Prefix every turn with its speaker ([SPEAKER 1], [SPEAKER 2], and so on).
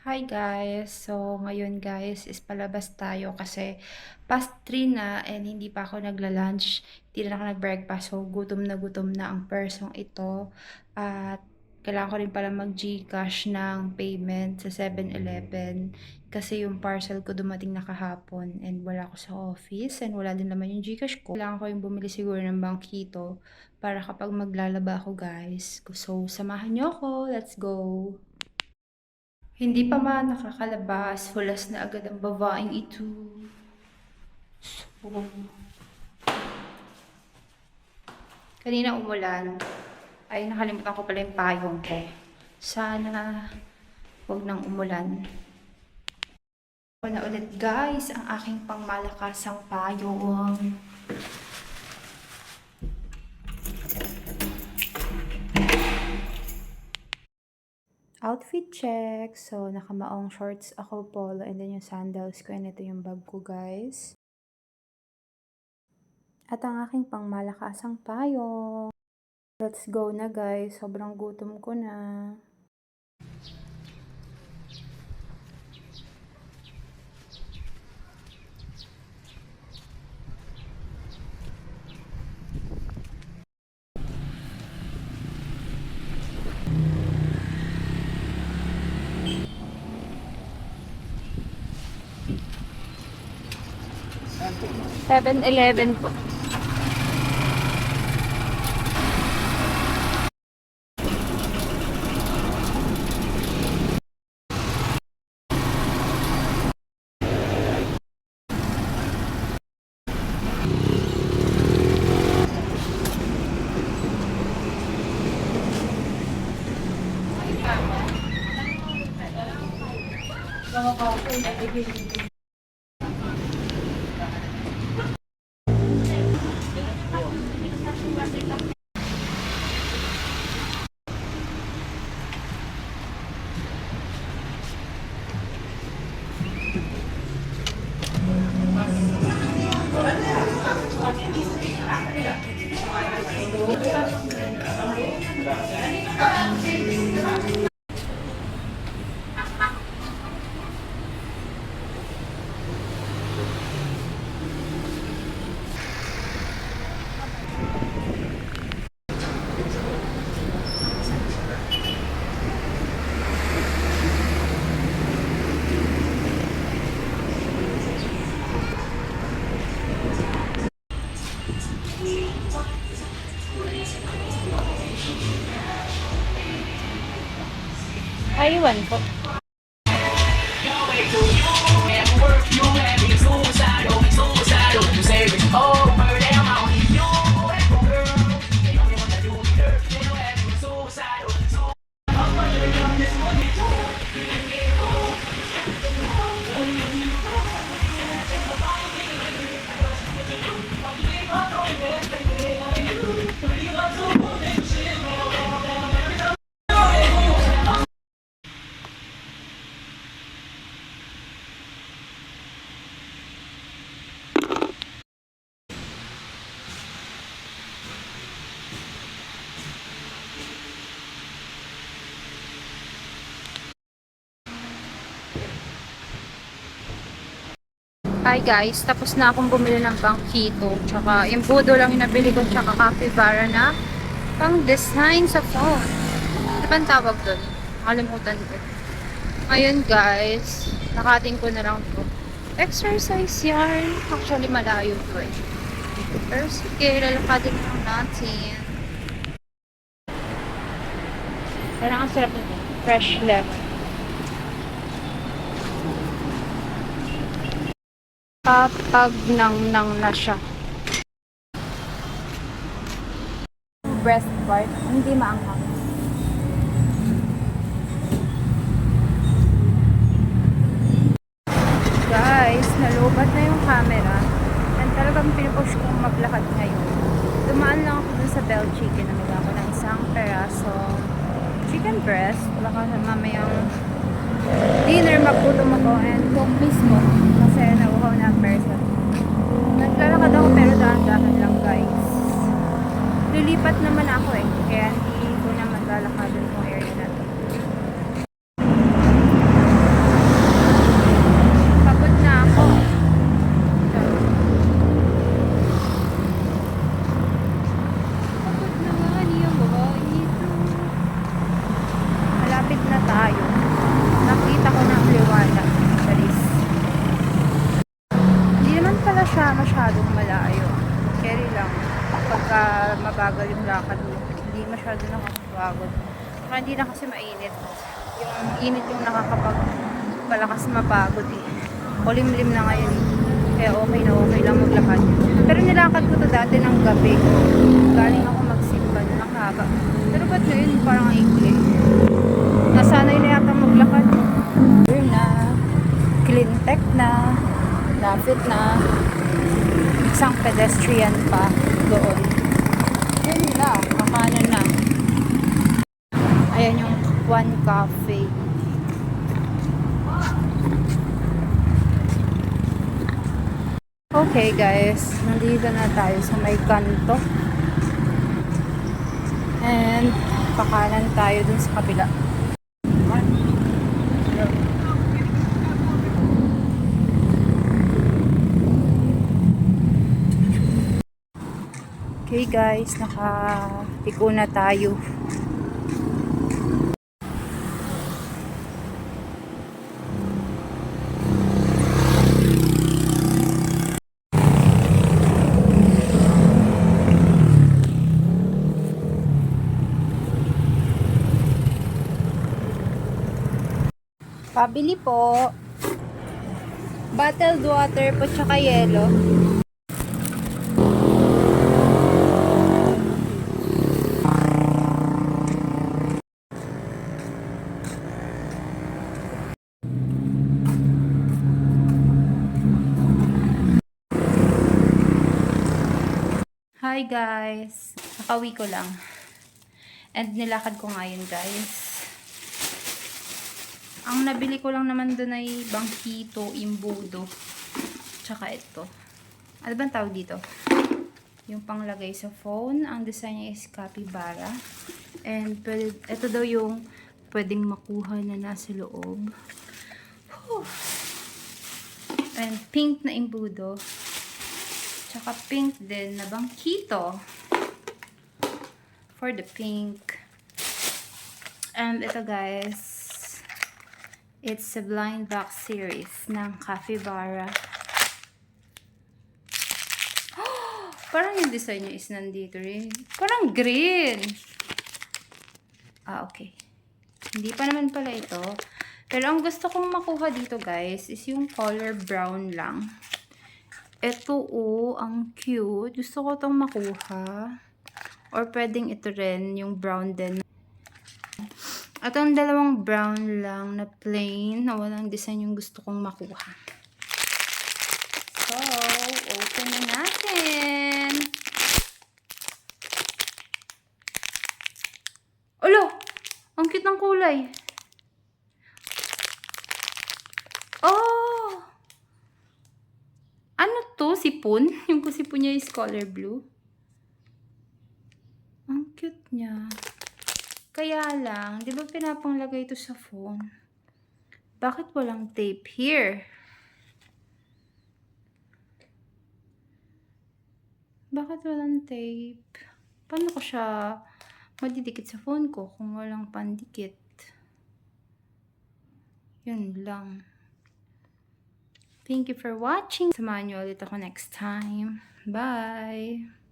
[SPEAKER 1] Hi guys! So, ngayon guys is palabas tayo kasi past 3 na and hindi pa ako nagla-lunch. Hindi na ako nag-breakfast. So, gutom na ang persong ito. At kailangan ko rin pala mag-Gcash ng payment sa 7-Eleven kasi yung parcel ko dumating na kahapon and wala ako sa office and wala din naman yung Gcash ko. Kailangan ko yung bumili siguro ng bangkito para kapag maglalaba ako guys. So, samahan niyo ako. Let's go! Hindi pa man nakakalabas, hulas na agad ang babaeng ito. So, kanina umulan. Ay, nakalimutan ko pala yung payong ko. Sana huwag nang umulan. Ako na ulit guys, ang aking pangmalakasang payong. Outfit check. So, nakamaong shorts ako, polo, and then yung sandals ko. And ito yung bag ko, guys. At ang aking pangmalakasang payong. Let's go na, guys. Sobrang gutom ko na. Seven Eleven po. Aywan po. Hi guys, tapos na akong bumili ng bangkito. Tsaka yung budo lang yung nabili ko, tsaka capybara na pang design sa phone. Ano bang tawag doon? Nakalimutan ko. Ngayon guys, nakating ko na lang to. Exercise yarn. Actually malayo to eh. Pero sige, lalakadin lang natin. Parang ang sarap nito. Fresh lemon. Kapag nang na siya. Breast part, hindi maanghang. Guys, nalubat na yung camera. And talagang pinupush kong maglakad ngayon. Dumaan lang ako dun sa Bell Chicken. Namiga ako ng isang peraso chicken breast. Baka mamayang dinner magputom ako and cook mismo. Kasi nauhaw na ang person. Naglalakad ako pero dahan-dahan lang guys. Lilipat naman ako eh. Kaya hindi ko naman lalakadin kung area na to. tumagal yung lakad mo. Hindi masyado nakakapagod. Saka hindi na kasi mainit. Yung init yung nakakapagpalakas mapagod eh. Kulimlim na ngayon eh. Kaya okay lang maglakad. Pero nilakad ko to dati ng gabi. Galing ako magsimba na nakahaba. Pero ba't ngayon parang ang ikli? Nasanay na yata maglakad. Clear na. Clean tech na. Lapit na. Isang pedestrian pa doon. Yun na. Kakanan na. Ayan yung One Cafe. Okay guys, nandito na tayo sa may kanto. And pakanan tayo dun sa kabila. Okay guys, nakatiko na tayo. Pabili po. Bottled water po tsaka yelo. Hi guys. Nakauwi ko lang. And nilakad ko ngayon guys. Ang nabili ko lang naman doon ay bangkito, imbudo. Tsaka ito. Ano bang tawag dito? Yung panglagay sa phone. Ang design niya is capybara. And ito daw yung pwedeng makuha na nasa loob. Whew. And pink na imbudo. Tsaka pink din na bangkito. For the pink. And ito guys. It's a blind box series ng Capybara. Oh, parang yung design niya is nandito rin. Parang green. Ah, okay. Hindi pa naman pala ito. Pero ang gusto kong makuha dito guys is yung color brown lang. Ito ang cute. Gusto ko itong makuha. Or pwedeng ito rin, yung brown din. At ang dalawang brown lang na plain, na walang design yung gusto kong makuha. So, open na natin. Olo! Ang cute ng kulay. Oh! Ano to? Sipon? Yung kusipon niya is color blue. Ang cute niya. Kaya lang, di ba pinapanglagay ito sa phone? Bakit walang tape here? Bakit walang tape? Paano ko siya madidikit sa phone ko kung walang pandikit? Yun lang. Thank you for watching. Samahan niyo ulit ako next time. Bye!